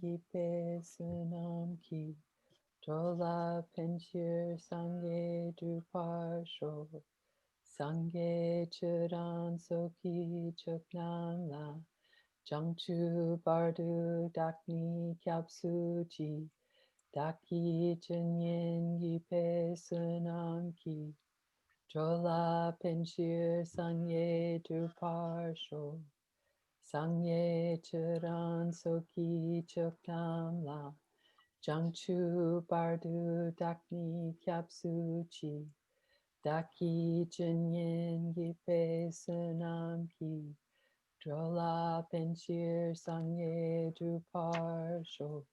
gipe sunam ki. Jola penshir sangye drupar sho. Sangye churan soki chuknam la. Jangchu bardu dakni kyapsu chi. Daki chenyen gipe sunam ki. Jola penshir sangye drupar sho. Sangye churan soki chuknam la. Jangchu bardu dakni kyapsu chi. Daki chenyen gipe sunam ki. Drola penshir sangye drupar sho.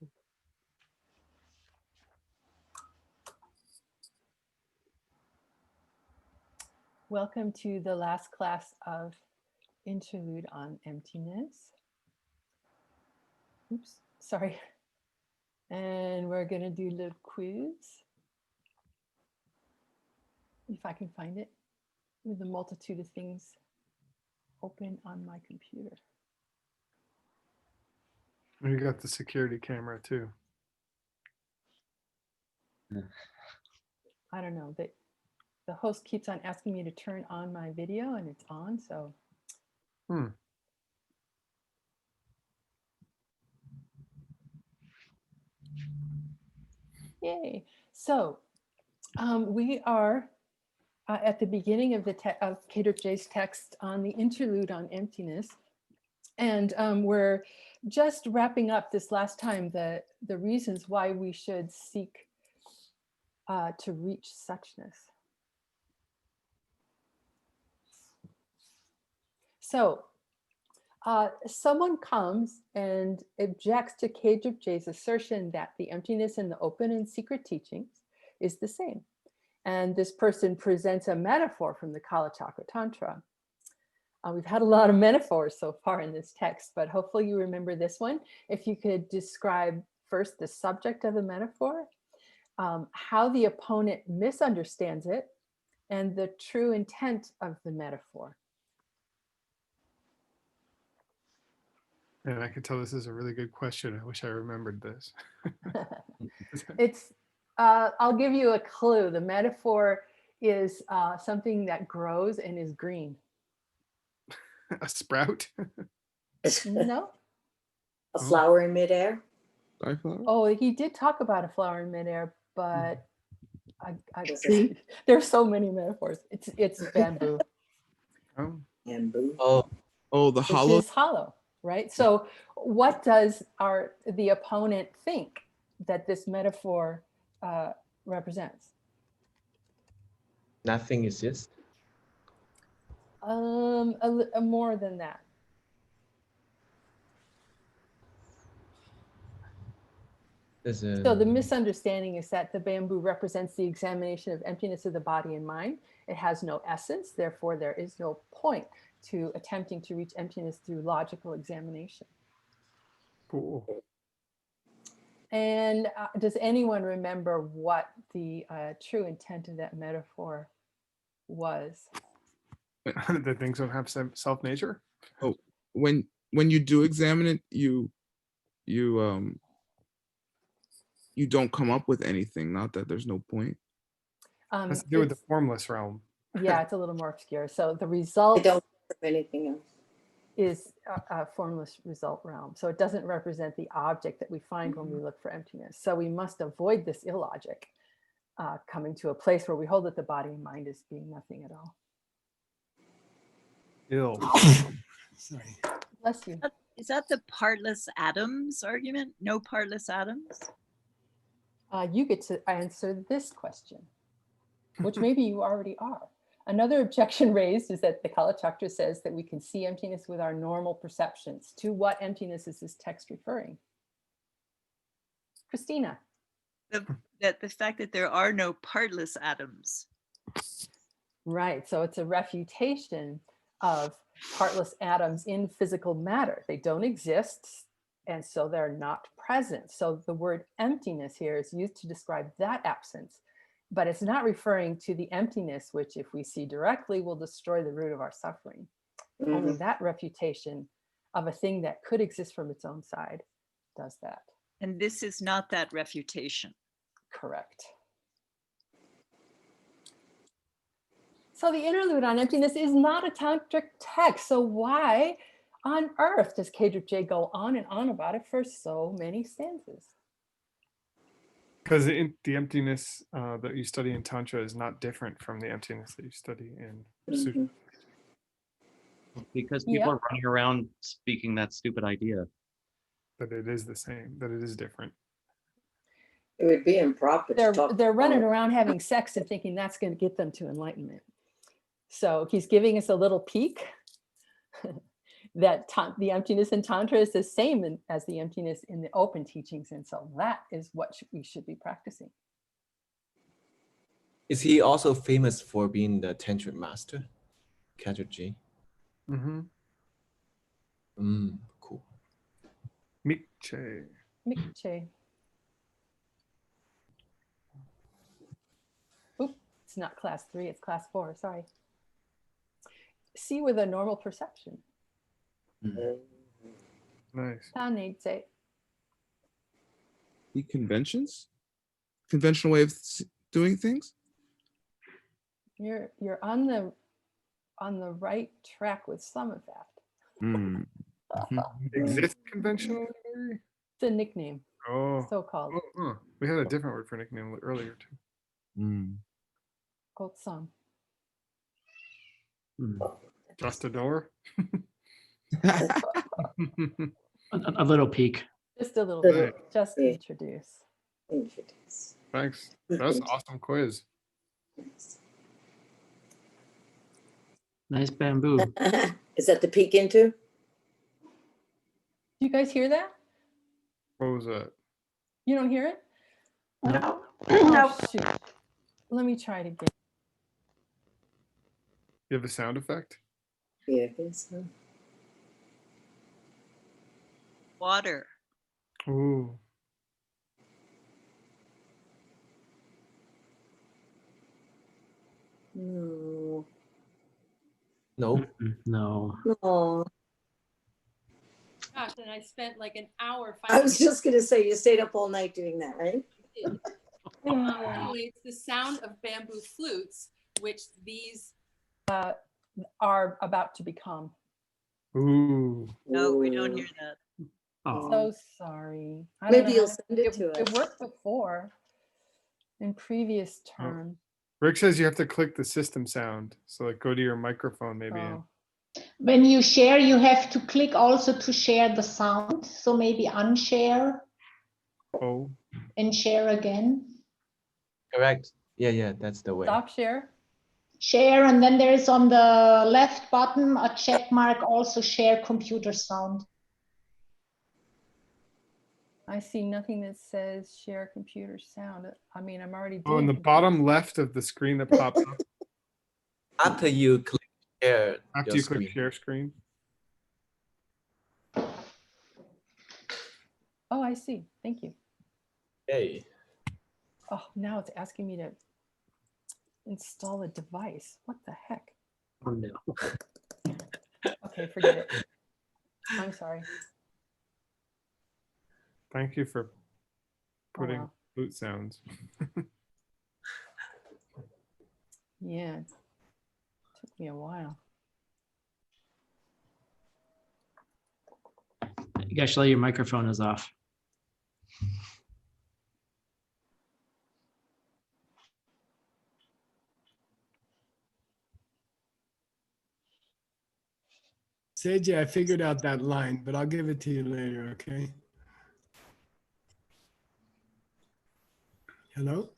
Welcome to the last class of Interlude on Emptiness. Oops, sorry. And we're going to do a little quiz. If I can find it with a multitude of things open on my computer. You got the security camera too. I don't know, the host keeps on asking me to turn on my video and it's on, so. Yay. So we are at the beginning of of J's text on the interlude on emptiness. And we're just wrapping up this last time the reasons why we should seek to reach suchness. So someone comes and objects to J's assertion that the emptiness in the open and secret teachings is the same. And this person presents a metaphor from the Kalachakra Tantra. We've had a lot of metaphors so far in this text, but hopefully you remember this one. If you could describe first the subject of the metaphor, how the opponent misunderstands it, and the true intent of the metaphor. And I can tell this is a really good question. I wish I remembered this. It's, I'll give you a clue. The metaphor is something that grows and is green. A sprout? No. A flower in midair? Oh, he did talk about a flower in midair, but Tree? there's so many metaphors. It's bamboo. Oh. Bamboo. Oh, the hollow. Which is hollow, right? So what does the opponent think that this metaphor represents? Nothing exists. More than that. So the misunderstanding is that the bamboo represents the examination of emptiness of the body and mind. It has no essence, therefore there is no point to attempting to reach emptiness through logical examination. Cool. And does anyone remember what the true intent of that metaphor was? That things don't have self-nature? Oh, when you do examine it, you don't come up with anything. Not that there's no point. Has to do with the formless realm. Yeah, it's a little more obscure. So the result I don't have anything else. is a formless result realm. So it doesn't represent the object that we find when we look for emptiness. So we must avoid this illogic, coming to a place where we hold that the body and mind is being nothing at all. Ill. Sorry. Bless you. Is that the partless atoms argument? No partless atoms? You get to answer this question, which maybe you already are. Another objection raised is that the Kalachakra says that we can see emptiness with our normal perceptions. To what emptiness is this text referring? Christina. The fact that there are no partless atoms. Right, so it's a refutation of partless atoms in physical matter. They don't exist, and so they're not present. So the word emptiness here is used to describe that absence, but it's not referring to the emptiness, which if we see directly will destroy the root of our suffering. Only that refutation of a thing that could exist from its own side does that. And this is not that refutation. Correct. So the interlude on emptiness is not a tantric text. So why on earth does J go on and on about it for so many stanzas? Because the emptiness that you study in Tantra is not different from the emptiness that you study in Sutra. Mhm. Because people are running around speaking that stupid idea. That it is the same, that it is different. It would be improper to talk. They're running about- around having sex and thinking that's going to get them to enlightenment. So he's giving us a little peek that the emptiness in Tantra is the same as the emptiness in the open teachings. And so that is what we should be practicing. Is he also famous for being the tantric master, J? Mm-hmm. Cool. Mikche. Mikche. Oop, it's not class 3, it's class 4, sorry. See with a normal perception. Nice. Tanetse. The conventions? Conventional way of doing things? You're on the right track with some of that. Mm. Exist conventionally? It's a nickname, Oh. so-called. We had a different word for nickname earlier too. Mm. Gotsam. Just a door. A little peek. Just a little Little- bit, just yeah. introduce. Introduce. Thanks. That's an awesome quiz. Nice bamboo. Is that the peek into? Do you guys hear that? What was that? You don't hear it? No. Oh, shoot. Let me try it again. You have a sound effect? Yeah, I think so. Water. Ooh. No. No. No. No. Gosh, and I spent like an hour I was just gonna say, you stayed up all night doing that, right? Anyway, it's the sound of bamboo flutes, which these are about to become. Ooh. No, we don't Ooh. hear that. Oh, So sorry. I don't Maybe know you'll how send it to It us. worked before in previous Oh. terms. Rick says you have to click the system sound. So like go to your microphone maybe. Oh. When you share, you have to click also to share the sound. So maybe unshare Oh. and share again. Correct. Yeah, that's the way. Stop share. Share, and then there is on the left button a check mark, also share computer sound. I see nothing that says share computer sound. I mean, I'm already Oh, in doing the computer bottom left of the screen that pops up After you click share, after your you click screen. share screen. Oh, I see. Thank you. Hey. Oh, now it's asking me to install a device. What the heck? oh no. Okay, forget it. I'm sorry. Thank you for putting wow. flute sounds. Yeah, it took me a while. Actually, your microphone is off. Seiji, I figured out that line, but I'll give it to you later, okay? Hello?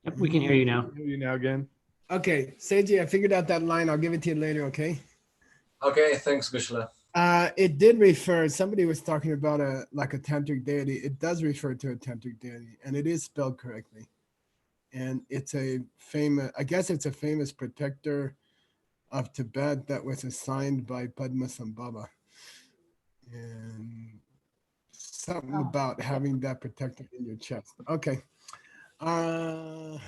Yep, we can hear you now. Hear you now again. Okay, Seiji, I figured out that line. I'll give it to you later, okay? Okay, thanks, Gushla. It did refer, somebody was talking about a tantric deity. It does refer to a tantric deity, and it is spelled correctly. And it's a famous, I guess it's a famous protector of Tibet that was assigned by Padmasambhava. And something about having that protector in your chest. Okay. All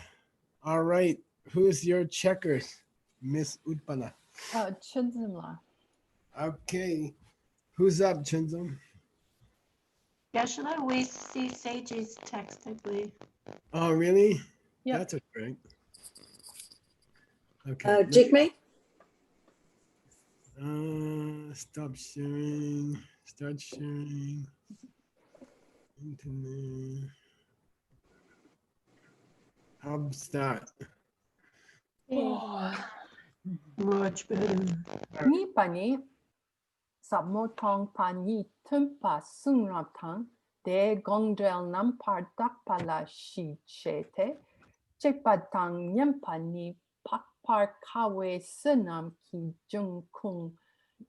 right. Who's your checkers, Miss Utpala? Chunzumla. Okay. Who's up, Chinzum? Geshe-la, we see Seiji's text, I believe. Oh, really? Yep. That's great. Okay. Jigme? Stop sharing. Start sharing. Internet. How's that? Much better. Ni pani Sabmo tong pani tumpa sungrap tang de gongdrel nampar dakpala shi chete chekpatang nyempani pakpar kawe sunam ki jung kung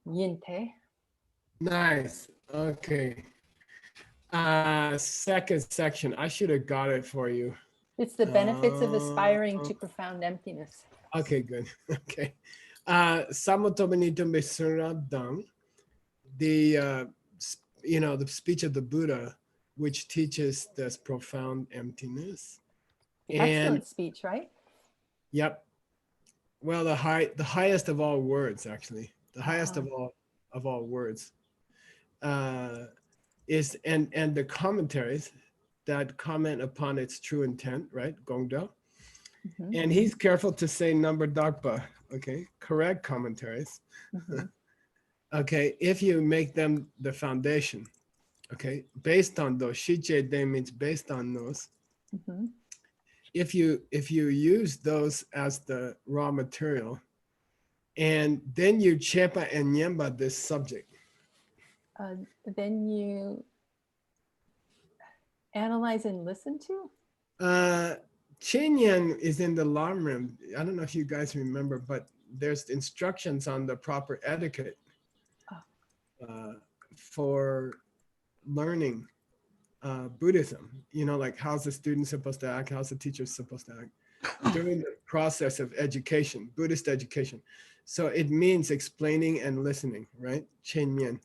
yinte. Nice. Okay. Second section. I should have got it for you. It's the benefits of aspiring to profound emptiness. Okay, good. Okay. Samotobanitumbe Surabdang, the the speech of the Buddha, which teaches this profound emptiness. Excellent speech, right? Yep. Well, the highest of all words, actually, the highest of all words, is and the commentaries that comment upon its true intent, right? Gongda. And he's careful to say number dakpa, okay? Correct commentaries. Okay, if you make them the foundation, okay, based on those, shiche de means based on those. If you use those as the raw material, and then you chepa and nyemba this subject. Then you analyze and listen to? Chinyan is in the Lamrim. I don't know if you guys remember, but there's instructions on the proper etiquette for learning Buddhism. Like how's the student supposed to act, how's the teacher supposed to act during the process of education, Buddhist education. So it means explaining and listening, right? Chinyan.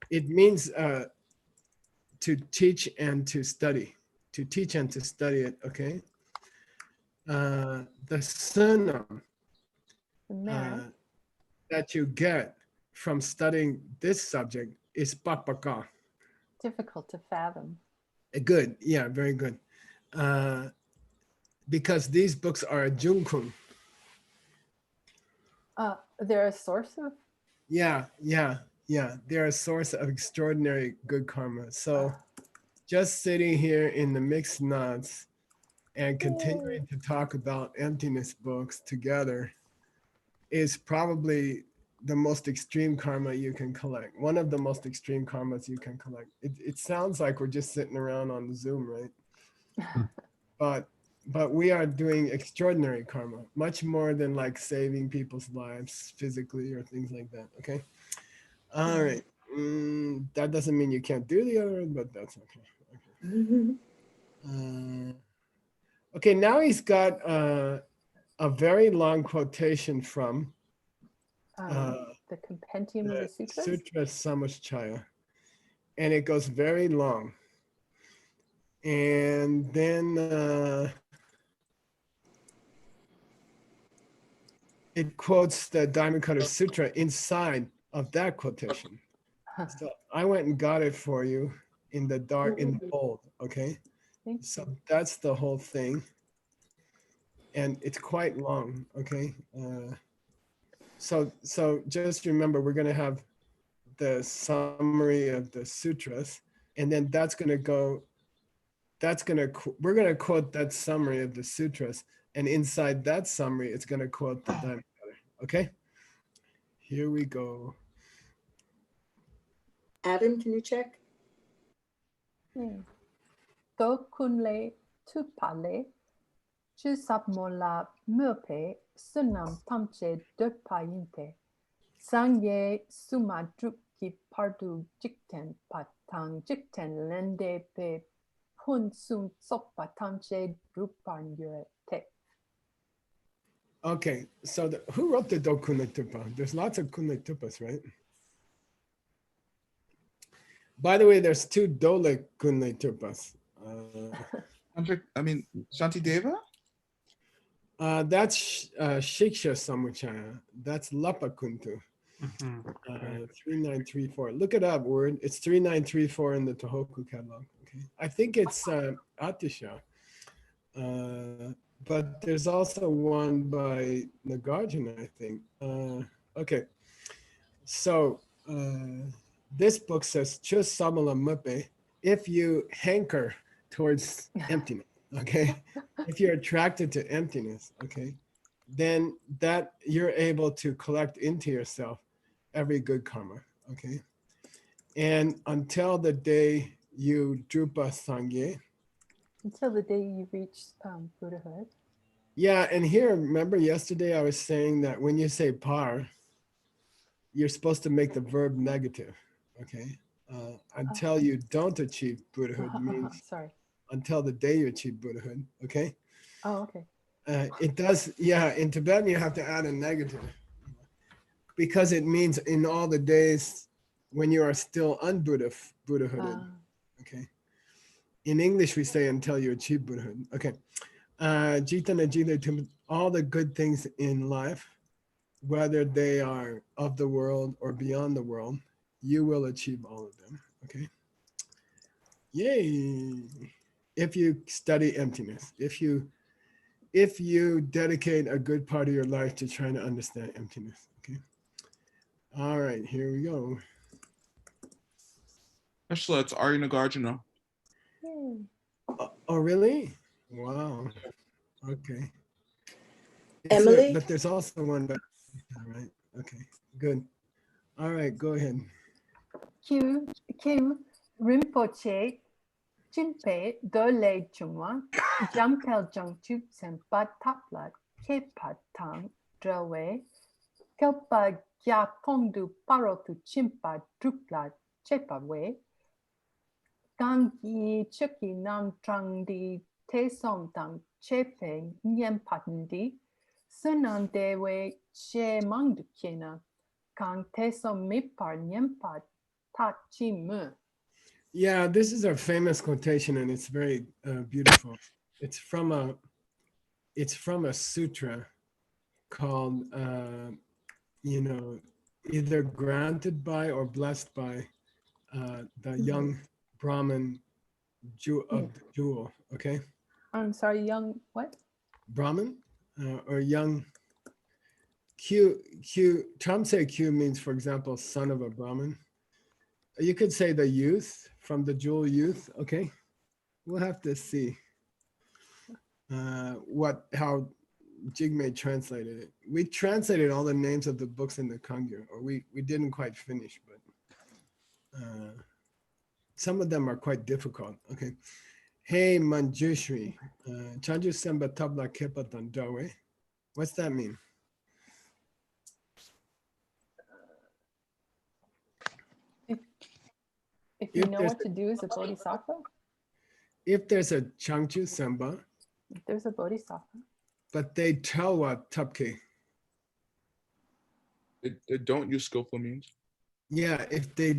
It means to teach and to study, it, okay? The sunam that you get from studying this subject is pakpaka. Difficult to fathom. Good, yeah, very good. Because these books are a junkun. They're a source of? Yeah. They're a source of extraordinary good karma. So just sitting here in the mixed nuts and continuing to talk about emptiness books together is probably the most extreme karma you can collect. One of the most extreme karmas you can collect. It sounds like we're just sitting around on Zoom, right? But we are doing extraordinary karma, much more than like saving people's lives physically or things like that, okay? All right. That doesn't mean you can't do the other, but that's okay. Okay, now he's got a very long quotation from the Compendium of the Sutras? Sutra Samuschaya, and it goes very long. And then it quotes the Dharmakaya Sutra inside of that quotation. So I went and got it for you in the dark, in the bold, okay? So that's the whole thing. And it's quite long, okay? So just remember, we're gonna have the summary of the sutras, and then we're gonna quote that summary of the sutras, and inside that summary, it's gonna quote the Dharmakaya, okay? Here we go. Adam, can you check? Do kunle tupale chu sapmola murpe sunam tamche de payinte sangye suma druki pardu jikten patang jikten lende pe pun sun sopa tamche drupan yurete. Okay, so who wrote the Do Kunle Tupa? There's lots of Kunle Tupas, right? By the way, there's two Dole Kunle Tupas. Shantideva? That's Shiksha Samuchaya. That's Lapa Kuntu. Mhm. Okay. 3934. Look it up, word. It's 3934 in the Tohoku catalog. Okay. I think it's Atisha. But there's also one by Nagarjuna, I think. Okay. So this book says, Chus samala mupe, if you hanker towards emptiness, okay? If you're attracted to emptiness, okay, then that you're able to collect into yourself every good karma, okay? And until the day you drupa sangye, Until the day you reach Buddhahood. yeah, and here, remember yesterday I was saying that when you say par, you're supposed to make the verb negative, okay? Until you don't achieve Buddhahood means Sorry. until the day you achieve Buddhahood, okay? Oh, okay. It does, yeah, in Tibetan you have to add a negative because it means in all the days when you are still Buddhahooded, okay? In English we say until you achieve Buddhahood, okay? Jitana Jita, all the good things in life, whether they are of the world or beyond the world, you will achieve all of them, okay? Yay! If you study emptiness, if you dedicate a good part of your life to trying to understand emptiness, okay? All right, here we go. Actually, it's Ari Nagarjuna. Yay. Oh, really? Wow. Okay. Emily? But there's also one, but all right. Okay, good. All right, go ahead. Kim Rinpoche Jinpe Dole Chungwa Jamkel Jangchup Sempa Taplat Kepa Tang Drawe Kelpa Gyatongdu Parotu Chimpa Drupla Chepawe Gangi Chuki Nam Trangdi Te Som Tang Chepe Nyem Patandi Sunan Dewe Che Mangdukena Kang Te Som Mipar Nyempa Ta Chimu. Yeah, this is a famous quotation, and it's very beautiful. It's from a sutra called, either granted by or blessed by the young Brahmin of the jewel. Okay, I'm sorry, young what? Brahmin or young Q. Tamse Q means, for example, son of a Brahmin. You could say the youth from the jewel youth. Okay, we'll have to see how Jigme translated it. We translated all the names of the books in the Kangyo, or we didn't quite finish, but some of them are quite difficult. Okay. Hey Manjushri, Chanju Semba Tabla Kepa Dandawe. What's that mean? If you know what to do as a bodhisattva? If there's a Changchu Semba, if there's a bodhisattva. But they tell what Tapke. They don't use skillful means. Yeah, if they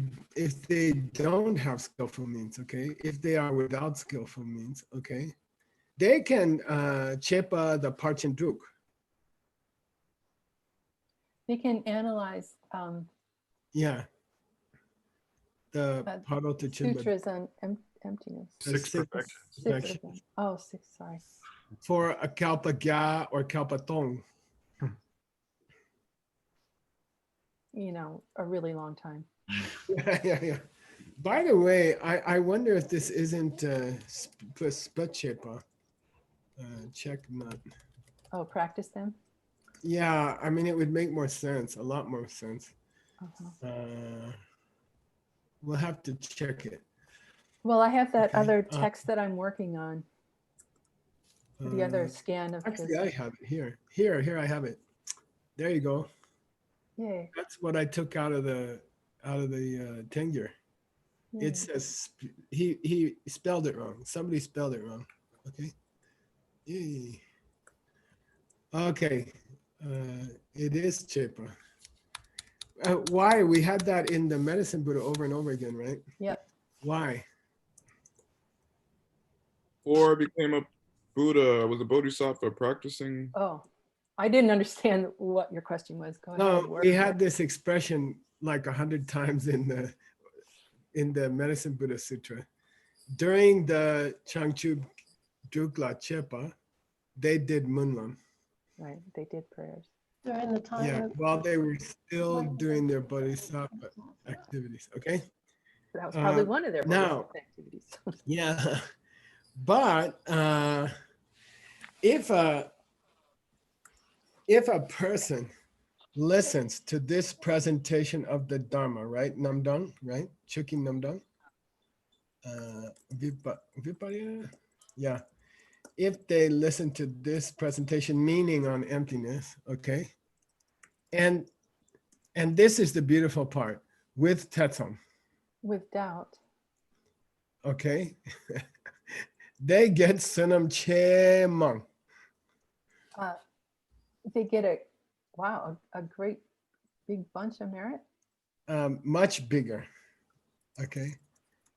don't have skillful means, okay, if they are without skillful means, okay, they can chepa the Parchin Duk. They can analyze yeah, the sutras on emptiness. Six perfections. Oh, six, sorry. For a kalpa gya or kalpa tong. You know, a really long time. Yeah. By the way, I wonder if this isn't Spachepa. Check nut. Oh, practice them? Yeah, I mean, it would make more sense, a lot more sense. We'll have to check it. Well, I have that other text that I'm working on. The other scan of actually, this. I have it here. Here, I have it. There you go. Yay. That's what I took out of the Tengyur. Yay. It says he spelled it wrong. Somebody spelled it wrong. Okay. Yay. Okay. It is Chepa. Why? We had that in the Medicine Buddha over and over again, right? Yep. Why? Or became a Buddha, was a bodhisattva practicing. Oh, I didn't understand what your question was. Go ahead. No, Word we for had word. this expression like 100 times in the Medicine Buddha Sutra. During the Changchu Drukla Chepa, they did Munlam. Right, they did prayers. During the time. Yeah, of- while they were still doing their bodhisattva activities. Okay. That was probably one of their now- bodhisattva activities. Yeah, but if a person listens to this presentation of the Dharma, right, Namdang, right, Chuki Namdang, Viparya, yeah. If they listen to this presentation, meaning on emptiness, okay, and this is the beautiful part with Tetsum, With doubt. okay, they get Sunam Chemang. They get a great big bunch of merit. Much bigger, okay,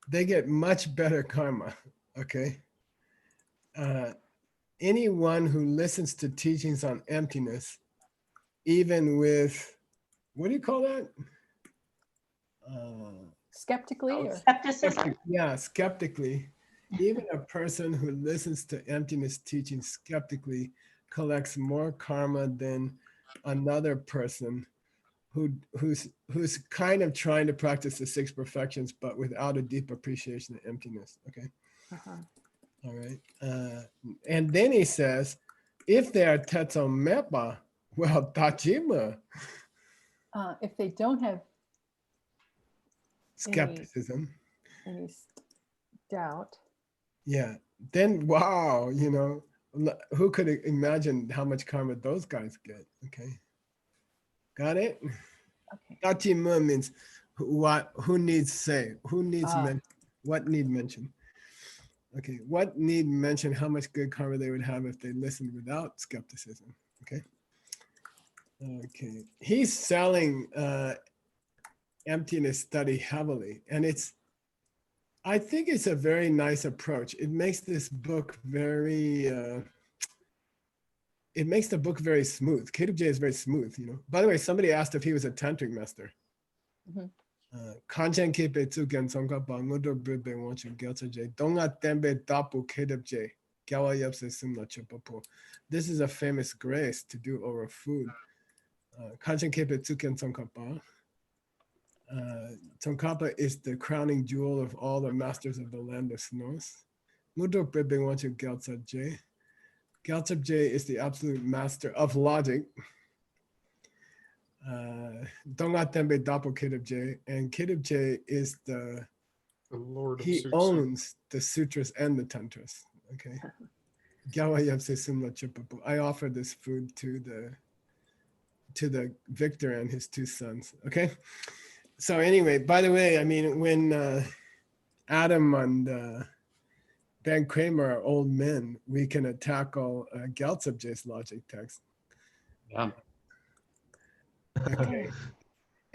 they get much better karma, okay. Anyone who listens to teachings on emptiness, even with, what do you call that? Skeptically or Skepticism. Yeah, skeptically. Even a person who listens to emptiness teaching skeptically collects more karma than another person who's kind of trying to practice the 6 perfections, but without a deep appreciation of emptiness. Okay. All right. And then he says, if they are tetso mepa, well, tachima, if they don't have skepticism. any doubt. Yeah. Then, wow, you know, who could imagine how much karma those guys get? Okay. Got it? Okay. Tachima means who needs say, who needs what need mention. Okay, what need mention how much good karma they would have if they listened without skepticism. Okay. Okay. He's selling emptiness study heavily, and I think it's a very nice approach. It makes this book very it makes the book very smooth. K2J is very smooth, you know. By the way, somebody asked if he was a tantric master. Kanchen kepe tsuken songka pa ngodo brebe wanchu geltje donga tembe dapu K2J gawa yapse sumna chupapo. This is a famous grace to do over food. Kanchen kepe tsuken songka pa. Tsongkhapa is the crowning jewel of all the masters of the land of snows. Mudo brebe wanchu geltje. Geltje is the absolute master of logic. Donga Tembe Dapo K2J, and K2J is The Lord of he Suits. owns the sutras and the tantras. Okay. Gyawa Yepse Sumla Chupapu. I offer this food to the victor and his 2 sons. Okay. So anyway, by the way, I mean, when Adam and Ben Kramer are old men, we can tackle Gyaltsabje's logic text. Yeah. Okay.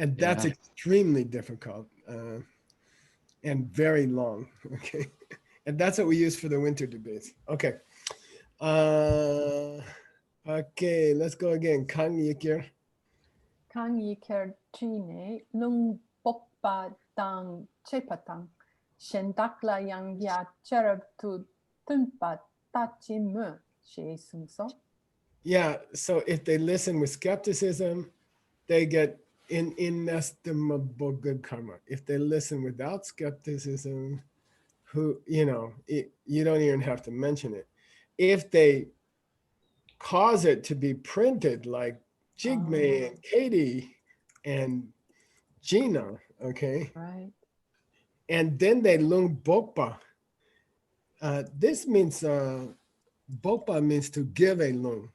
And that's Yeah. extremely difficult and very long. Okay. And that's what we use for the winter debates. Okay. Okay, let's go again. Kang Yikir. Kang yiker chine lung pokpa tang chepatang shendakla yang ya cherab tu tumpa tachimu she sumso. Yeah, so if they listen with skepticism, they get inestimable good karma. If they listen without skepticism, you don't even have to mention it. If they cause it to be printed like Jigme and Katie and Gina, okay? Right. And then they lung bokpa. This means, bokpa means to give a lung.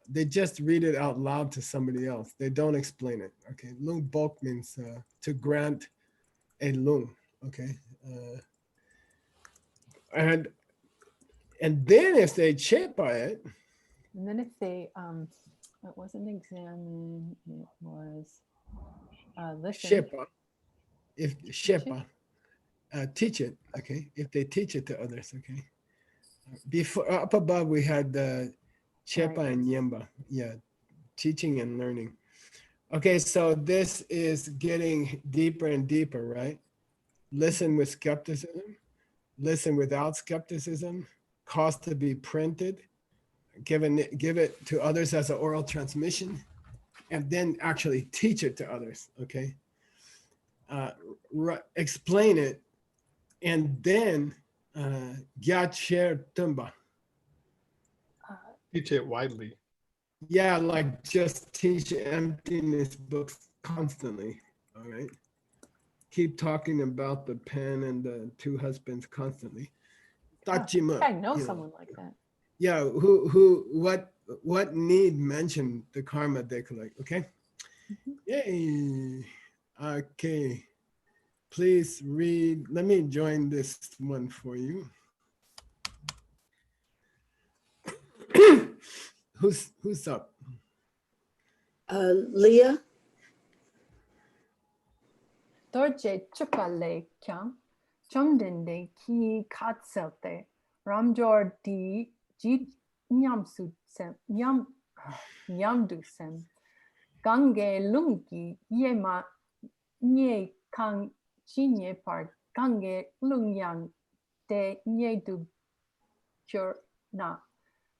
They just read it out loud to somebody else. They don't explain it. Okay, lung bok means to grant a lung. Okay, and then if they chepa it, And then if they it wasn't examine, it was listen. shepa. If shepa, teach it. Okay, if they teach it to others. Okay, before up above we had Chepa and Yemba. Yeah, teaching and learning. Okay, so this is getting deeper and deeper, right? Listen with skepticism, listen without skepticism, cause to be printed, give it to others as an oral transmission, and then actually teach it to others, okay? Explain it, and then gyat share tumba. Teach it widely. Yeah, like just teach emptiness books constantly, all right? Keep talking about the pen and the two husbands constantly. Oh, I think Tachima, I know you know. someone like that. Yeah, what need mention the karma they collect, okay? Mhm. Yay. Okay. Please read. Let me join this one for you. Who's up? Leah, Dorje chupale kyang, chomdende ki katselte, ramjor di ji nyamsu sem, nyamdu sem, gange lungi yema nye kang chinye par, gange lungyang de nye du kyur na,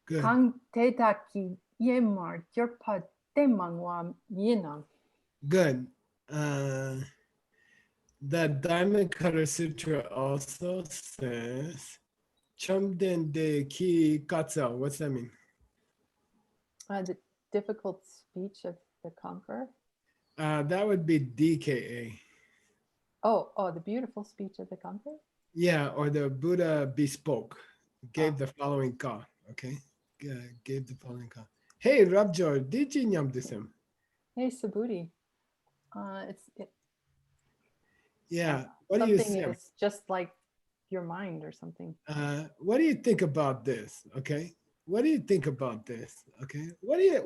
Good. kang te taki yemar kyurpa te mangwa yenang. Good. The Diamond Cutter Sutra also says, Chomden de ki katsel. What's that mean? The difficult speech of the conqueror. That would be DKA. Oh, the beautiful speech of the conqueror. Yeah, or the Buddha bespoke, gave the following ka. Okay, gave the following ka. Hey, Rabjor, did you nyam disem? Hey, Subhuti. Yeah. What do you Something say? is just like your mind or something. What do you think about this? Okay. What do you think about this? Okay. What do you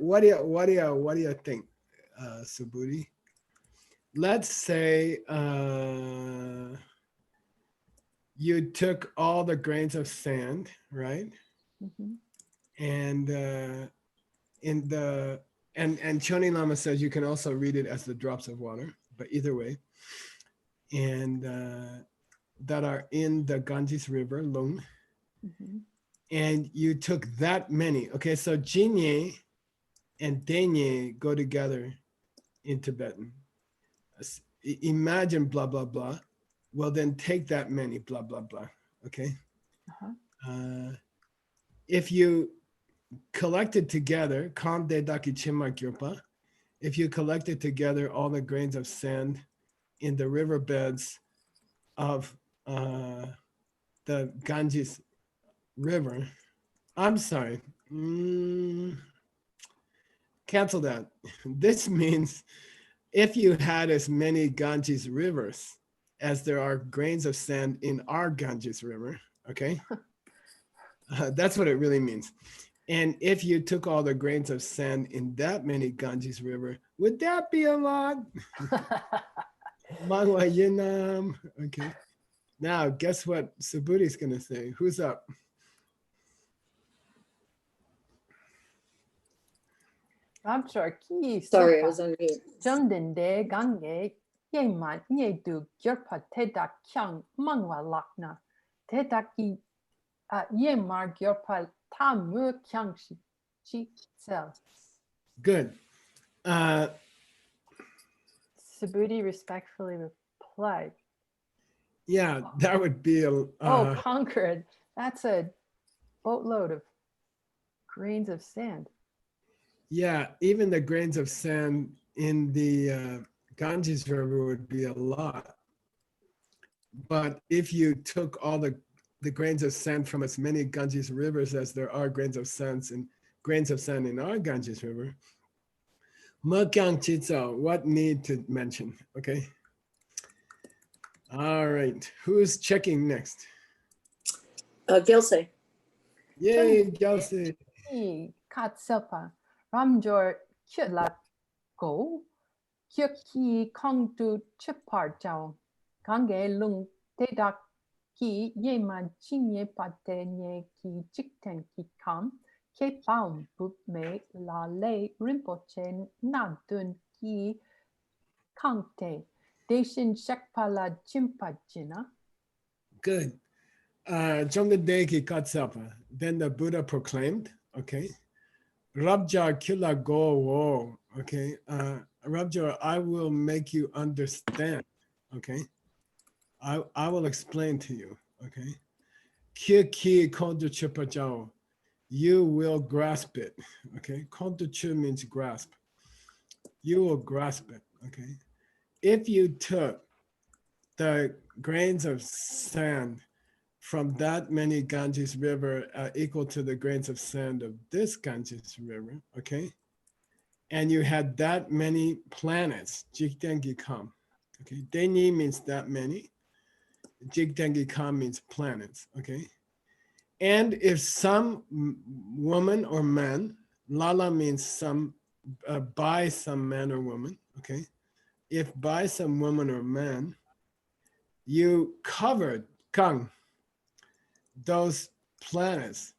think, Subhuti? Let's say you took all the grains of sand, right? Mhm. And and Choni Lama says you can also read it as the drops of water, but either way, and that are in the Ganges River, Lung, Mhm. and you took that many. Okay, so Jinye and Denye go together in Tibetan. Imagine blah blah blah. Well, then take that many blah blah blah. Okay. Uh-huh. If you collected together, Kande Daki Chima Gyurpa, if you collected together all the grains of sand in the riverbeds of the Ganges River, I'm sorry, cancel that. This means if you had as many Ganges rivers as there are grains of sand in our Ganges River, okay? That's what it really means. And if you took all the grains of sand in that many Ganges River, would that be a lot? Mangwa Yinam. Okay. Now, guess what Subhuti's going to say? Who's up? Ramchor ki sorry, I was on mute. Jumdende gange yeman nye du gyurpa teda kyang mangwa lakna teda ki yemar gyurpa tamu kyang chi sel. Good. Subhuti respectfully replied, Yeah, that would be a. "Oh, conquered! That's a boatload of grains of sand." Yeah, even the grains of sand in the Ganges River would be a lot. But if you took all the grains of sand from as many Ganges rivers as there are grains of sand in our Ganges River, Makyang Chitsa, what need to mention? Okay. All right. Who's checking next? Gilse. Yay, Gyalse. Katselpa Ramjor Kyutla Go Kyuki Kongdu Chipar Jao Gange Lung Tedak Ki Yema Chinye Pate Nye Ki Chikten Ki Kam Ke paum bup me la le rinpoche na dun ki kangte. Deshin shakpa la chimpa jina. Good. Jomdadeki Katsapa. Then the Buddha proclaimed, okay, Rabja Kila Go Wo, okay, Rabja, I will make you understand, okay, I will explain to you, okay, Ki Kondu Chipajao, you will grasp it, okay, Kondu Chu means grasp, you will grasp it, okay. If you took the grains of sand from that many Ganges River equal to the grains of sand of this Ganges River, okay? And you had that many planets, Jigtengi Kam, okay? Deni means that many, Jigtengi Kam means planets, okay? And if some woman or man, Lala means some, by some man or woman, okay? If by some woman or man, you covered Kang, those planets,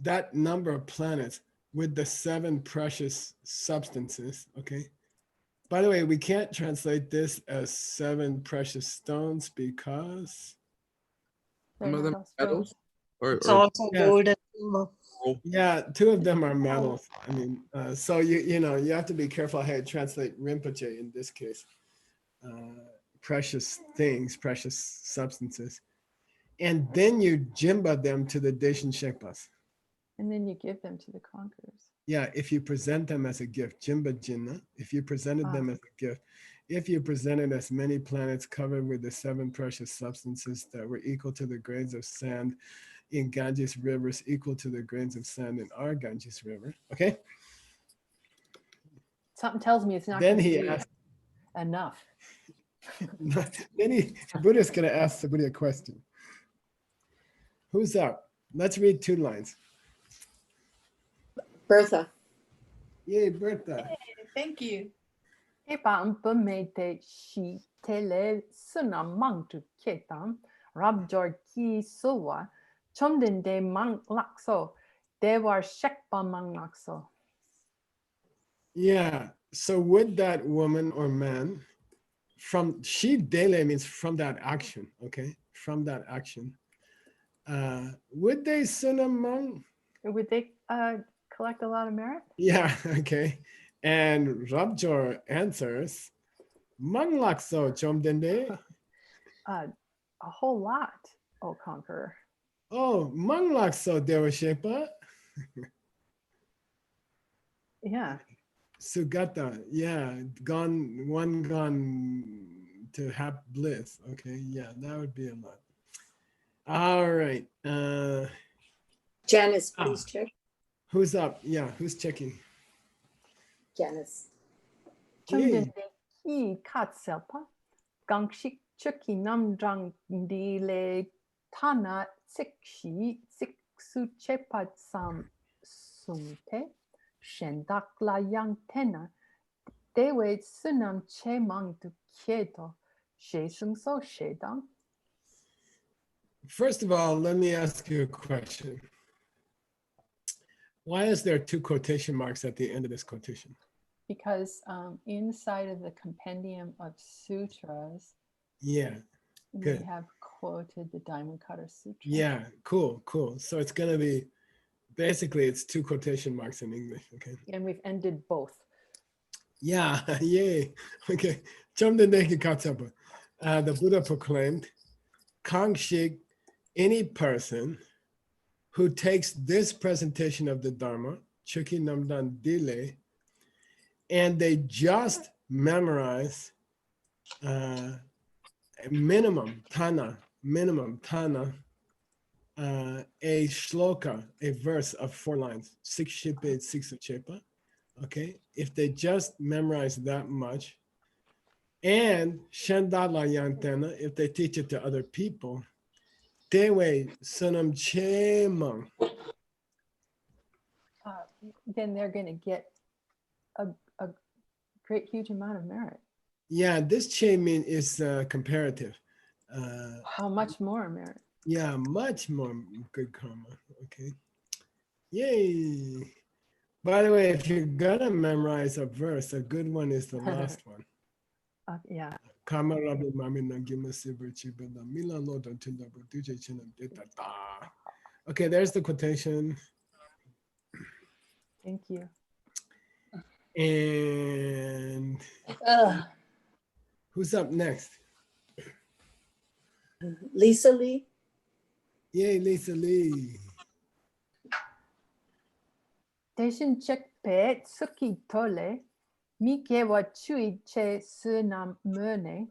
that number of planets with the 7 precious substances, okay? By the way, we can't translate this as 7 precious stones because Some of them are metals, It's or also yeah. gold and silver. yeah, 2 of them are metals. I mean, so you know, you have to be careful how you translate Rinpoche in this case. Precious things, precious substances. And then you jimba them to the Deshin Shekpas. And then you give them to the conquerors. Yeah, if you present them as a gift, Jimba Jinna, if you presented them as a gift, if you presented as many planets covered with the 7 precious substances that were equal to the grains of sand in Ganges rivers, equal to the grains of sand in our Ganges River, okay? Something tells me it's not Then going he to be asked, enough. then Buddha's gonna ask the Buddha a question. Who's up? Let's read 2 lines. Bertha. Yay, Bertha. Thank you. E pampa me te shi tele suna mang tu ketam rabjor ki sowa chomden de mang lakso dewar shekpa mang lakso. Yeah, so would that woman or man from she dele means from that action, okay? From that action. Would they sunamang? Would they collect a lot of merit? Yeah, okay. And Rabjor answers, Manglakso chomdende. A whole lot, O conqueror. Oh, Manglakso Dewashepa. Yeah. Sugata, yeah, gone to have bliss. Okay, yeah, that would be a lot. All right. Janice, please check. Who's up? Yeah, who's checking? Janice. Chomden Yay. de ki katselpa gangshik chuki namdrang dile tana sikshi siksu chepat sam sumte shendak la yang tena dewe sunam che mang du kieto she sung so shedang. First of all, let me ask you a question. Why is there 2 quotation marks at the end of this quotation? Because inside of the compendium of sutras, Yeah, we good. have quoted the Diamond Cutter Sutra. Yeah, cool. So it's gonna be, basically it's 2 quotation marks in English, okay? And we've ended both. Yeah, yay. Okay, the Buddha proclaimed, Kangshik, any person who takes this presentation of the Dharma, Chuki Namdan Dile, and they just memorize minimum tana, a shloka, a verse of 4 lines, 6 shippe, 6 uchepa. Okay, if they just memorize that much, and shandala yantena, if they teach it to other people, dewe sunam chemang. Then they're going to get a great, huge amount of merit. Yeah, this chemin is comparative. How much more merit? Yeah, much more good karma. Okay. Yay. By the way, if you're gonna memorize a verse, a good one is the last one. Yeah. Kamarabi mami nagima sibrichi benda mila no don tinda buduje chinam dita da. Okay, there's the quotation. Thank you. And who's up next? Lisa Lee. Yay, Lisa Lee. 대신 책배 스키 톨레 미개와 추이 체 스남 머네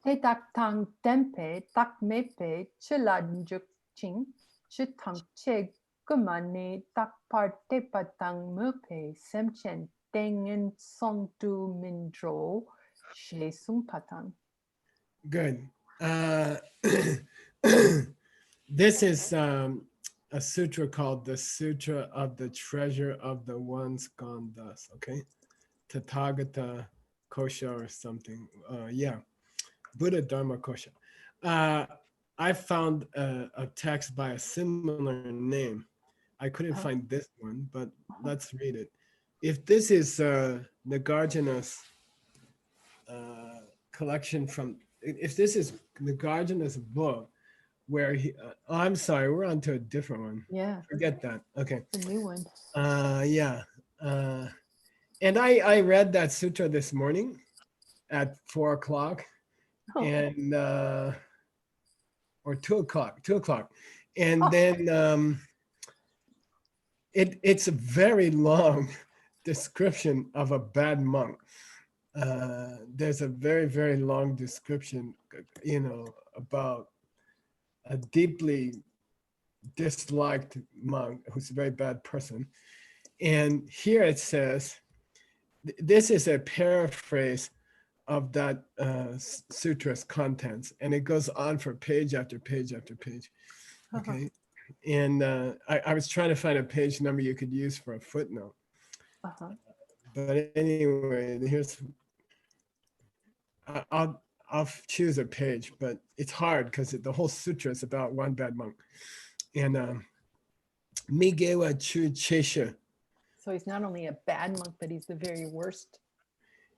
대닥탕 댐페 딱메페 칠란죽칭 치탕체 그만네 딱파테파탕 머페 셈첸 땡엔 송두 민드로 셰숭파탕. Good. This is a sutra called the Sutra of the Treasure of the Ones Gone Thus, okay? Tathagata Kosha or something. Yeah, Buddha Dharma Kosha. I found a text by a similar name. I couldn't find this one, but let's read it. If this is Nagarjuna's collection from, if this is Nagarjuna's book, where he, I'm sorry, we're on to a different one. Yeah. Forget that. Okay. It's a new one. Yeah. And I read that sutra this morning at 4 o'clock and, or 2 o'clock. And then it's a very long description of a bad monk. There's a very, very long description, about a deeply disliked monk who's a very bad person. And here it says, this is a paraphrase of that sutra's contents, and it goes on for page after page after page. Okay. And I was trying to find a page number you could use for a footnote. But anyway, here's, I'll choose a page, but it's hard because the whole sutra is about one bad monk. And Migewa Chu Chesha. So he's not only a bad monk, but he's the very worst.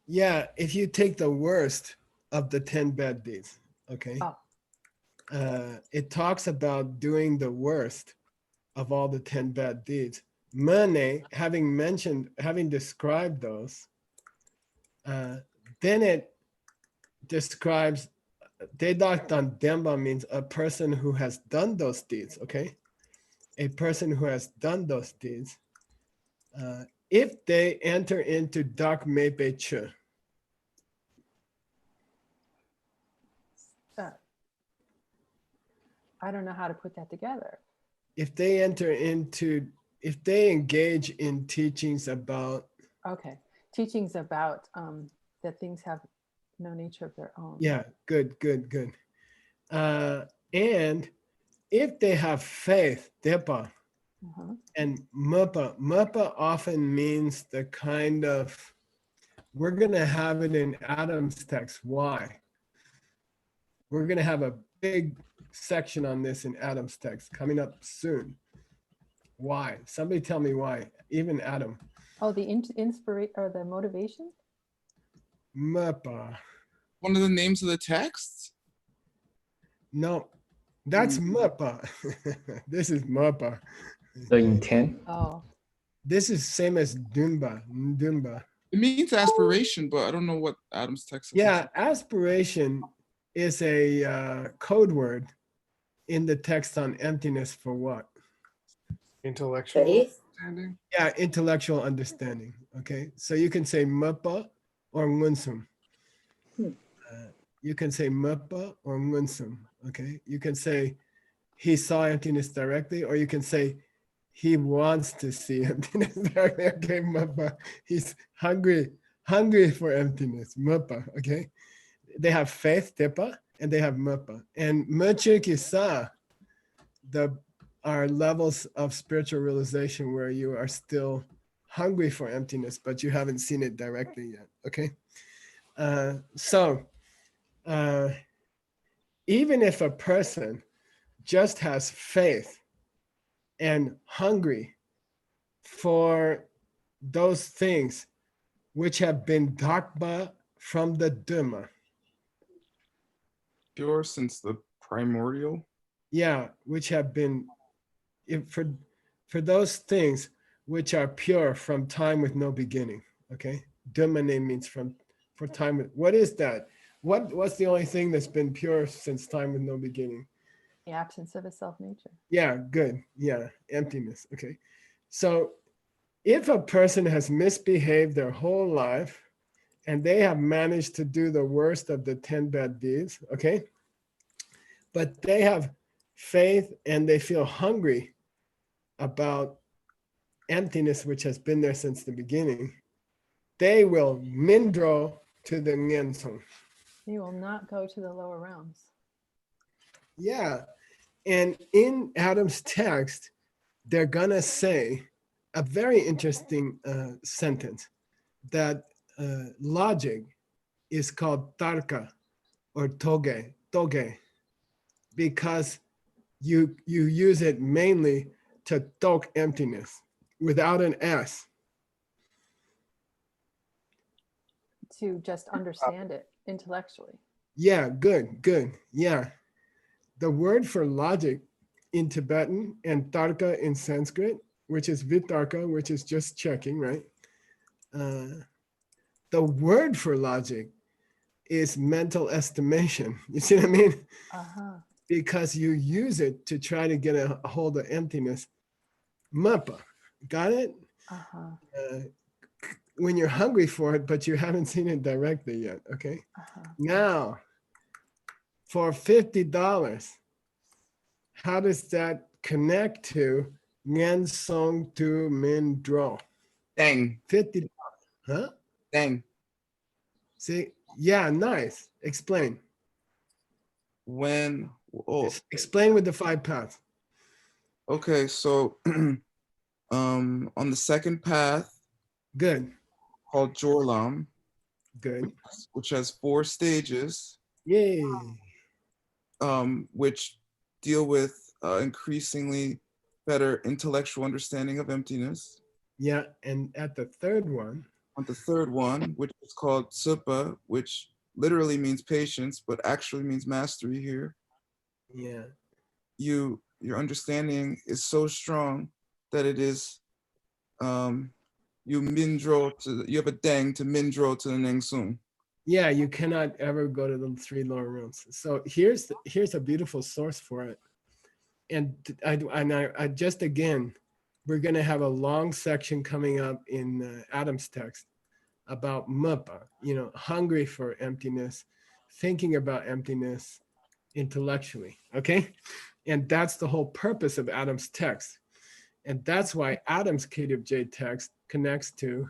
Yeah, if you take the worst of the 10 bad deeds, okay? It talks about doing the worst of all the 10 bad deeds. Mane, having described those, then it describes Dedaktan Demba means a person who has done those deeds, okay? A person who has done those deeds. If they enter into Dak Mepe Chu. I don't know how to put that together. If they engage in teachings about. Okay, teachings about that things have no nature of their own. Yeah, good. And if they have faith, depa, and mapa often means the kind of, we're going to have it in Adam's text. Why? We're going to have a big section on this in Adam's text coming up soon. Why? Somebody tell me why. Even Adam. Oh, the inspiration or the motivation? Mapa. One of the names of the texts? No, that's Mapa. This is Mapa. The intent? Oh. This is same as Dumba. It means aspiration, but I don't know what Adam's text is. Yeah, aspiration is a code word in the text on emptiness for what? Intellectual understanding? Yeah, intellectual understanding. Okay, so you can say Mapa or Ngunsum. You can say Mapa or Ngunsum. Okay, you can say he saw emptiness directly, or you can say he wants to see emptiness directly. Okay, Mapa. He's hungry for emptiness. Mapa. Okay, they have faith, Tepa, and they have Mapa. And Machikisa, are levels of spiritual realization where you are still hungry for emptiness, but you haven't seen it directly yet. Okay, so even if a person just has faith and hungry for those things which have been Dharma from the Dhamma. Pure since the primordial. Yeah, which have been, for those things which are pure from time with no beginning. Okay, Dhamma name means for time with, what is that? What's the only thing that's been pure since time with no beginning? The absence of a self nature. Yeah, good. Yeah, emptiness. Okay. So if a person has misbehaved their whole life and they have managed to do the worst of the 10 bad deeds, okay, but they have faith and they feel hungry about emptiness, which has been there since the beginning, they will mindro to the Nyensong. You will not go to the lower realms. Yeah. And in Adam's text, they're going to say a very interesting sentence that logic is called tarka or toge, because you use it mainly to tok emptiness without an S. To just understand it intellectually. Yeah, good. Yeah. The word for logic in Tibetan and tarka in Sanskrit, which is vitarka, which is just checking, right? The word for logic is mental estimation. You see what I mean? Uh-huh. Because you use it to try to get a hold of emptiness. Mappa, got it? Uh-huh. When you're hungry for it, but you haven't seen it directly yet, okay? Uh-huh. Now, for $50, how does that connect to Ngen Song Tu Min Dro? Dang. $50, huh? Dang. See, yeah, nice. Explain. When, oh, Explain with the 5 paths. okay, so on the second path, good, called Jorlam, good, which has 4 stages. Yay. Which deal with increasingly better intellectual understanding of emptiness. Yeah, and at the third one. On the third one, which is called Supa, which literally means patience, but actually means mastery here. Yeah. Your understanding is so strong that it is you have a dang to mindro to the Nengsung. Yeah, you cannot ever go to the 3 lower realms. So here's a beautiful source for it. And I just, again, we're going to have a long section coming up in Adam's text about muppa, hungry for emptiness, thinking about emptiness intellectually, okay? And that's the whole purpose of Adam's text. And that's why Adam's KWJ text connects to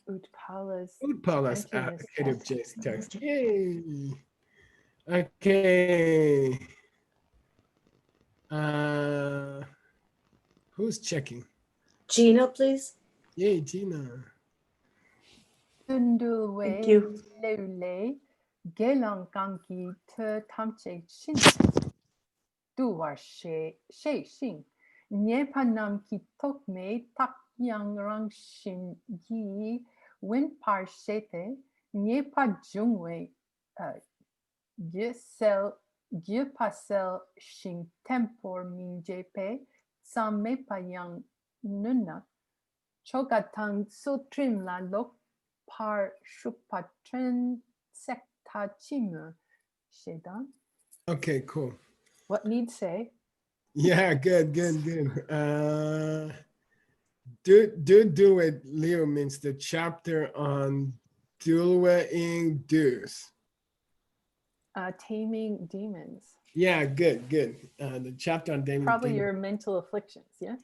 Utpala's KWJ's text. Yay! Okay. Who's checking? Gina, please. Yay, Gina. Thank you. Lule, Gelang Gangi Te Tamche Shin. Duar She Shin. Nyepanam Ki Tok Me Tak Yang Rang Shin Yi Win Par Shete Nyepa Jungwe Pasel Shin Tempor Min Jepe Sam Mepa Yang Nuna Chogatang Sutrim La Lok Par Shupatren Sekta Chimu Shedan. Okay, cool. What needs say? Yeah, good. Do it, Leo means the chapter on Dulweing Do's. Taming demons. Yeah, good. The chapter on taming Probably demons. your mental afflictions, yeah?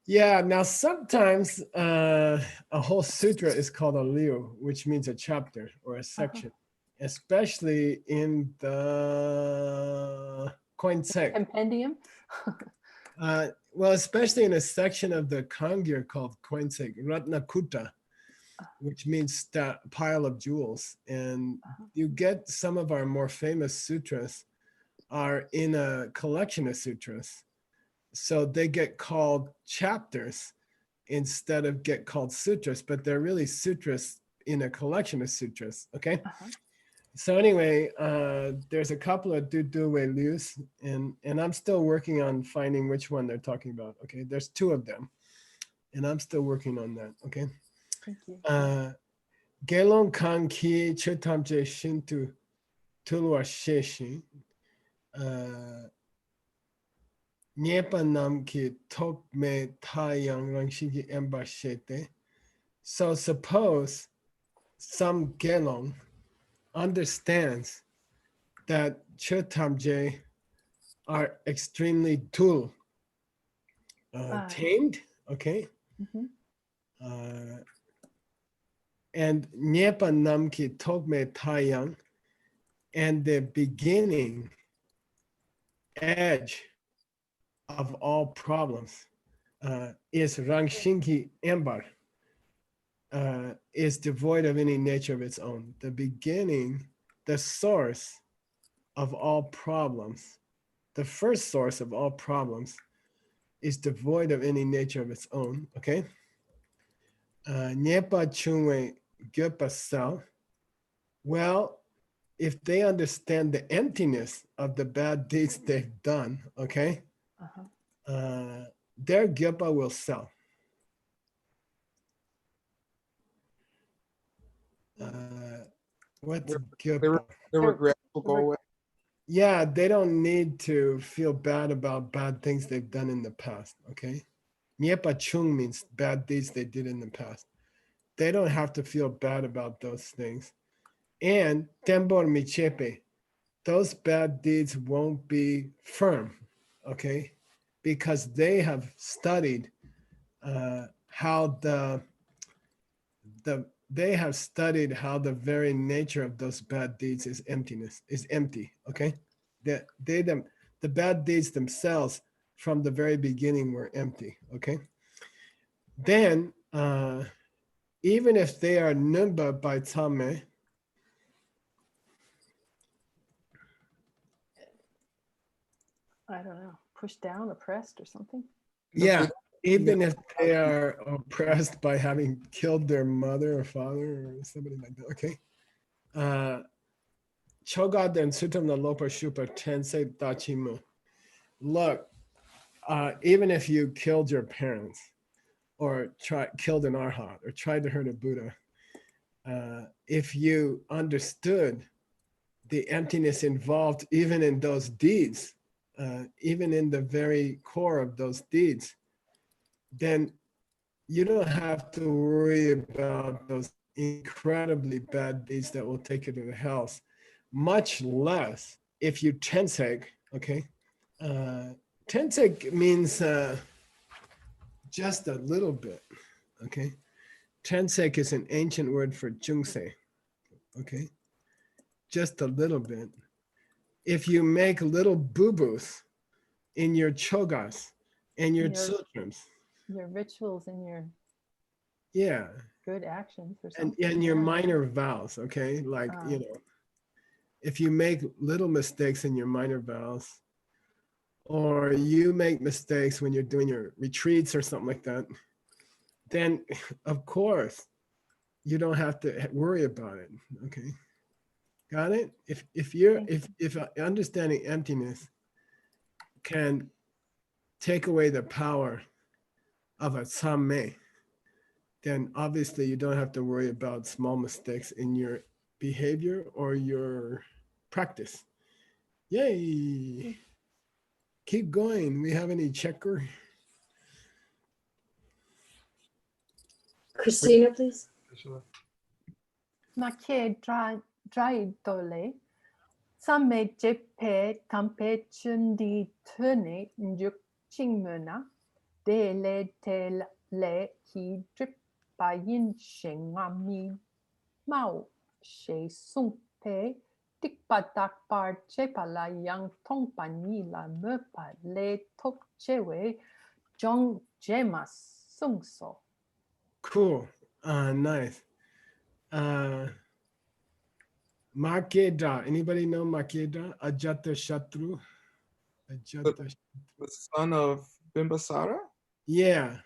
Yeah, now sometimes a whole sutra is called a liu, which means a chapter or a section, especially in the Koinsek. Compendium? Well, especially in a section of the Kangir called Koinsek, Ratnakuta, which means pile of jewels. And you get some of our more famous sutras are in a collection of sutras So they get called chapters instead of get called sutras, but they're really sutras in a collection of sutras, okay? So anyway, there's a couple of Duduwe Lius, and I'm still working on finding which one they're talking about, okay? There's 2 of them, and I'm still working on that, okay? Thank you. Gelon kan ki chetamje shintu tulwa sheshi, Nyepa nam ki top me tayang rangshigi emba shete. So suppose some Gelong understands that Chotamje are extremely tul, tamed, okay? And Nyepa Namki Togme Tayang, and the beginning edge of all problems is Rangshinki Embar, is devoid of any nature of its own. The beginning, the source of all problems, the first source of all problems is devoid of any nature of its own, okay? Nyepa chungwe gyöpa sal. Well, if they understand the emptiness of the bad deeds they've done, okay, their gyöpa will sell. What's gyöpa? The regret will go away. Yeah, they don't need to feel bad about bad things they've done in the past, okay? Nyepa chung means bad deeds they did in the past. They don't have to feel bad about those things. And tembor michepe, those bad deeds won't be firm, okay? Because they have studied how the very nature of those bad deeds is emptiness, is empty, okay? The bad deeds themselves from the very beginning were empty, okay? Then, even if they are numba by Tame, I don't know, pushed down, oppressed or something? yeah, even if they are oppressed by having killed their mother or father or somebody like that, okay? Chogad and Sutam na Lopa Shupa Tensei Dachimu. Look, even if you killed your parents or killed an arhat or tried to hurt a Buddha, if you understood the emptiness involved even in those deeds, even in the very core of those deeds, then you don't have to worry about those incredibly bad deeds that will take you to the hells, much less if you tensek, okay? Tensek means just a little bit, okay? Tensek is an ancient word for jungsei, okay? Just a little bit. If you make little boo-boos in your chogas and your sutrams, your rituals and your good actions or something. And your minor vows, okay? Like, you know, if you make little mistakes in your minor vows, or you make mistakes when you're doing your retreats or something like that, then of course you don't have to worry about it, okay? Got it? If understanding emptiness can take away the power of a samme, then obviously you don't have to worry about small mistakes in your behavior or your practice. Yay! Keep going. We have any checker? Christina, please. Make dry dole. Samme jepe tampe chundi tune njuk chingmuna. De le te le ki drip bayin shengami mao she sung pe tik patak par chepala yang tong pani la mepa le tok chewe jong jemas sung so. Cool. Nice. Makeda. Anybody know Makeda? Ajata Shatru? The son of Bimbasara? Yeah.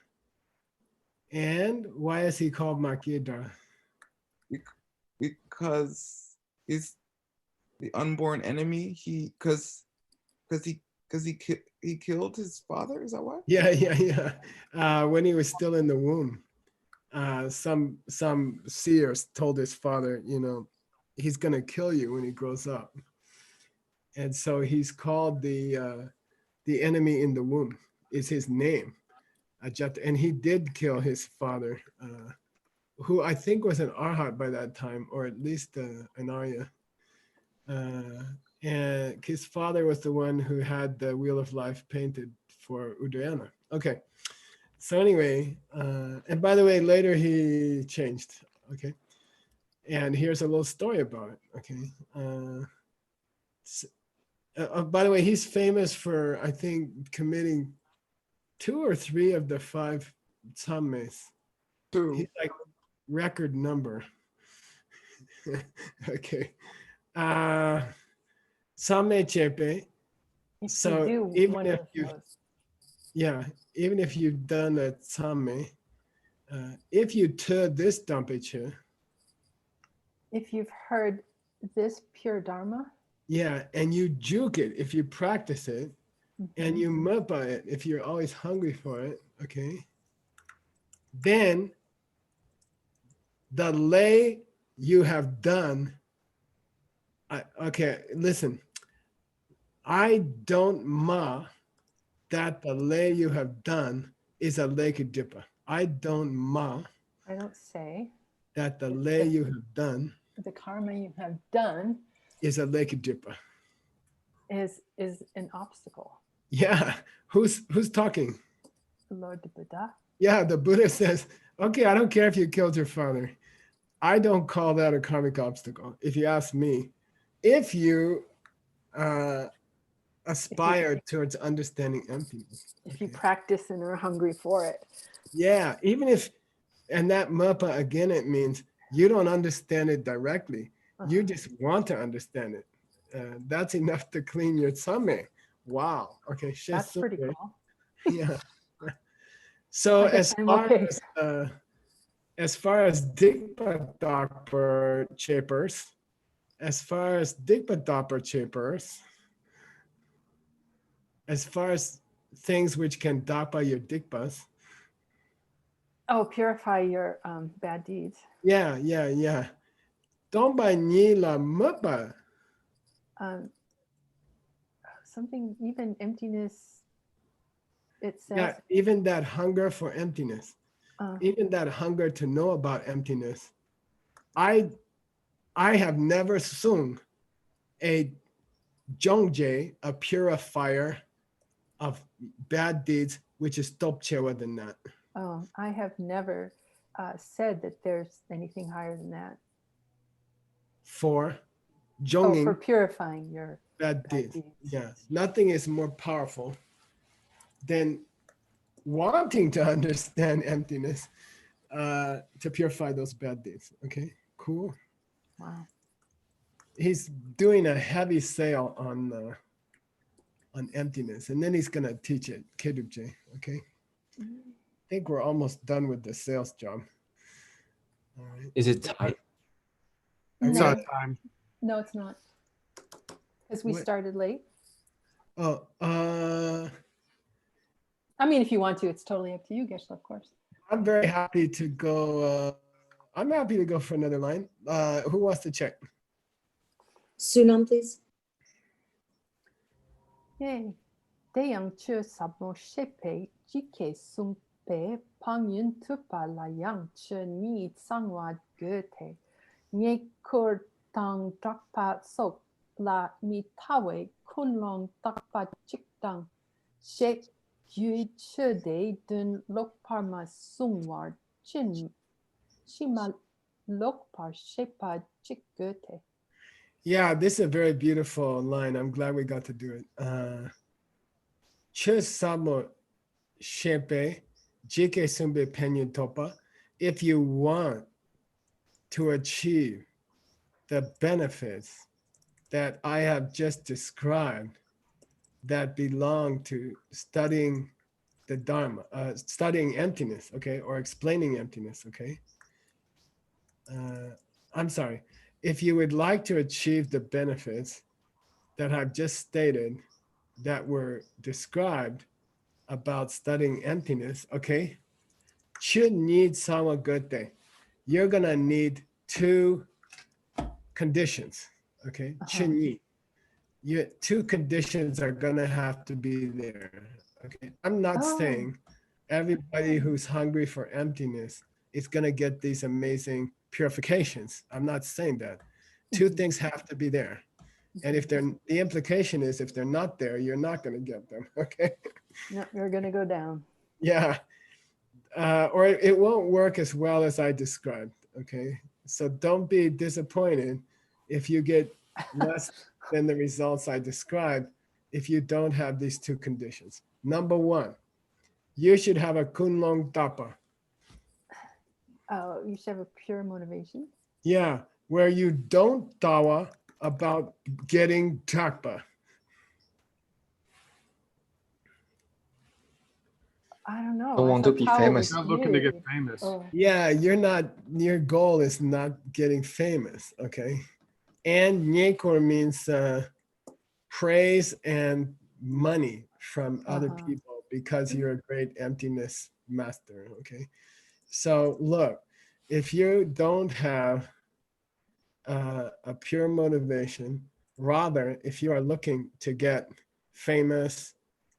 And why is he called Makeda? Because he's the unborn enemy. He he killed his father. Is that why? Yeah. When he was still in the womb, some seers told his father, he's gonna kill you when he grows up, and so he's called the enemy in the womb. Is his name, and he did kill his father, who I think was an arhat by that time, or at least an Arya. And his father was the one who had the Wheel of Life painted for Udayana. Okay. So anyway, and by the way, later he changed. Okay. And here's a little story about it. Okay. By the way, he's famous for, I think, committing 2 or 3 of the 5 sammes. 2. He's like record number. Okay. Samme chepe. So even if you've done a samme, if you turn this dampeche, if you've heard this pure dharma, and you juke it, if you practice it, and you muppa it, if you're always hungry for it, okay, then the lay you have done. Okay, listen. I don't ma that the lay you have done is a lekadipa. I don't ma. I don't say that the lay you have done. The karma you have done is a lekadipa. Is an obstacle. Yeah. Who's talking? Lord the Buddha. Yeah, the Buddha says, okay, I don't care if you killed your father. I don't call that a karmic obstacle. If you ask me, if you aspire towards understanding emptiness. If you practice and are hungry for it. Yeah, even if, and that mappa, again, it means you don't understand it directly. You just want to understand it. That's enough to clean your samme. Wow. Okay. That's pretty cool. Yeah. So as far as Dikpa Chapers, as far as things which can dapa your dikpas. Oh, purify your bad deeds. Yeah. Don't buy ni la muppa. Something, even emptiness, it says. Yeah, even that hunger for emptiness, even that hunger to know about emptiness. I have never sung a jongje, a purifier of bad deeds, which is top chewa than that. Oh, I have never said that there's anything higher than that. For jonging, for purifying your bad deeds. Yeah, nothing is more powerful than wanting to understand emptiness to purify those bad deeds. Okay, cool. Wow. He's doing a heavy sale on emptiness, and then he's gonna teach it, Kedubje. Okay. I think we're almost done with the sales job. All right. Is it tight? It's not time. No, it's not. Because we started late. Oh, I mean, if you want to, it's totally up to you, Geshe, of course. I'm very happy to go. I'm happy to go for another line. Who wants to check? Sunam, please. Yay. Deyang chu sabo shepe jike sumpe pangyun tupa la yang chu ni sangwa gote. Nye kur tang dakpa sok la mi tawe kunlong dakpa chikdang. Shek yui chu de dun lokparma sungwar chin shima lokpar shepa chikgote. Yeah, this is a very beautiful line. I'm glad we got to do it. Chus samo shepe jike sumbe penyu topa. If you want to achieve the benefits that I have just described that belong to studying the Dharma, studying emptiness, okay, or explaining emptiness, okay? I'm sorry. If you would like to achieve the benefits that I've just stated that were described about studying emptiness, okay, should need sama gote. You're gonna need two conditions, okay? Should need. Two conditions are gonna have to be there, okay? I'm not saying everybody who's hungry for emptiness is gonna get these amazing purifications. I'm not saying that. Two things have to be there. And if they're, the implication is if they're not there, you're not gonna get them, okay? No, you're gonna go down. Yeah, or it won't work as well as I described, okay? So don't be disappointed if you get less than the results I described if you don't have these two conditions. Number one, you should have a kunlong tapa. Oh, you should have a pure motivation. Yeah, where you don't tawa about getting takpa. I don't know. Don't I want to thought be Tao famous. was Not looking to get you. famous. Oh. Yeah, you're not, your goal is not getting famous, okay? And nyekor means praise and money from other people because you're a great emptiness master, okay? So look, if you don't have a pure motivation, rather, if you are looking to get famous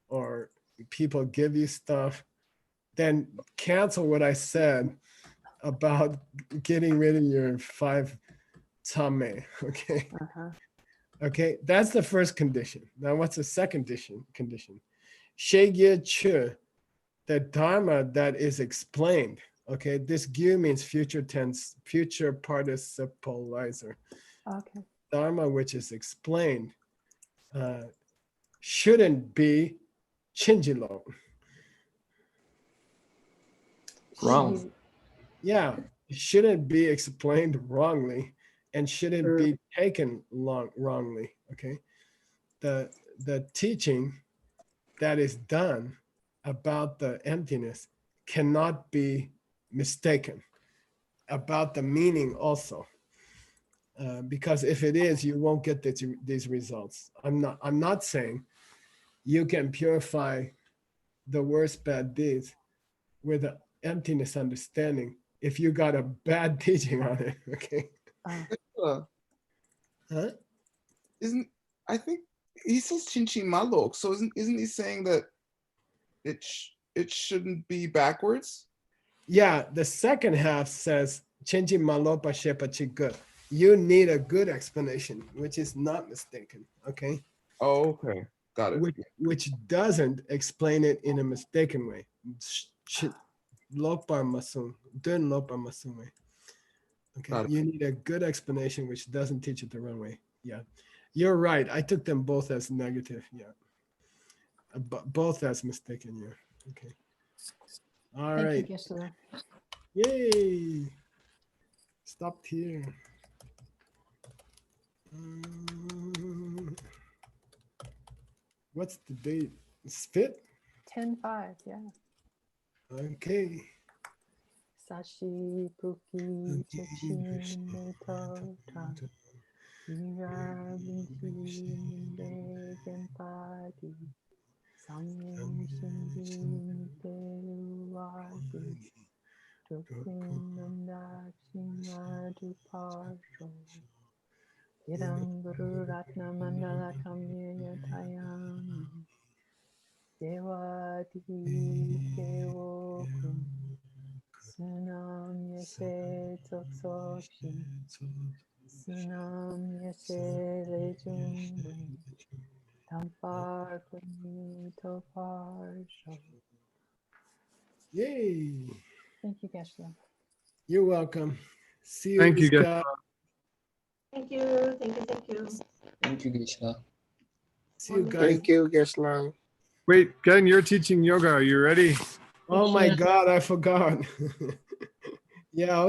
or people give you stuff, then cancel what I said about getting rid of your 5 tame, okay? Okay, that's the first condition. Now, what's the second condition? Shegye chu, the dharma that is explained. Okay, this gyu means future tense, future participleizer. Okay. Dharma which is explained shouldn't be chinjilo. Wrong. Yeah, it shouldn't be explained wrongly and shouldn't be taken wrongly. Okay, the teaching that is done about the emptiness cannot be mistaken about the meaning also. Because if it is, you won't get these results. I'm not saying you can purify the worst bad deeds with an emptiness understanding if you got a bad teaching on it. Okay. Huh? I think he says Chinchi Malok, so isn't he saying that it shouldn't be backwards? Yeah, the second half says Chinchi Malopa Shepa Chigut. You need a good explanation, which is not mistaken. Okay. Oh, okay. Got it. Which doesn't explain it in a mistaken way. Lopa masum, dun lopa masum way. Okay. You need a good explanation which doesn't teach it the wrong way. Yeah. You're right. I took them both as negative. Yeah. Both as mistaken. Yeah. Okay. All right. Thank you, Geshe-la. Yay. Stopped here. What's the date? It's fit? 10-5, yeah. Okay. Sashi Puki Chachin Tota Irabinchi Genpati Samyam Shinjin Pewadi Tukunanda Chingadu Parsho Idam Guru Ratna Mandala Kamya Tayam Devadi Devo Sunam Yashe Toksokshin Sunam Yashe Lejun Tampar Kuni Toparsho. Yay. Thank you, Geshe-la. You're welcome. See you. Thank you, guys. Scott. Thank you, thank you, thank you. Thank you, Geshe-la. See you guys. Thank you, Geshe-la. Wait, Gen, you're teaching yoga. Are you ready? Oh my God, I forgot. Yeah.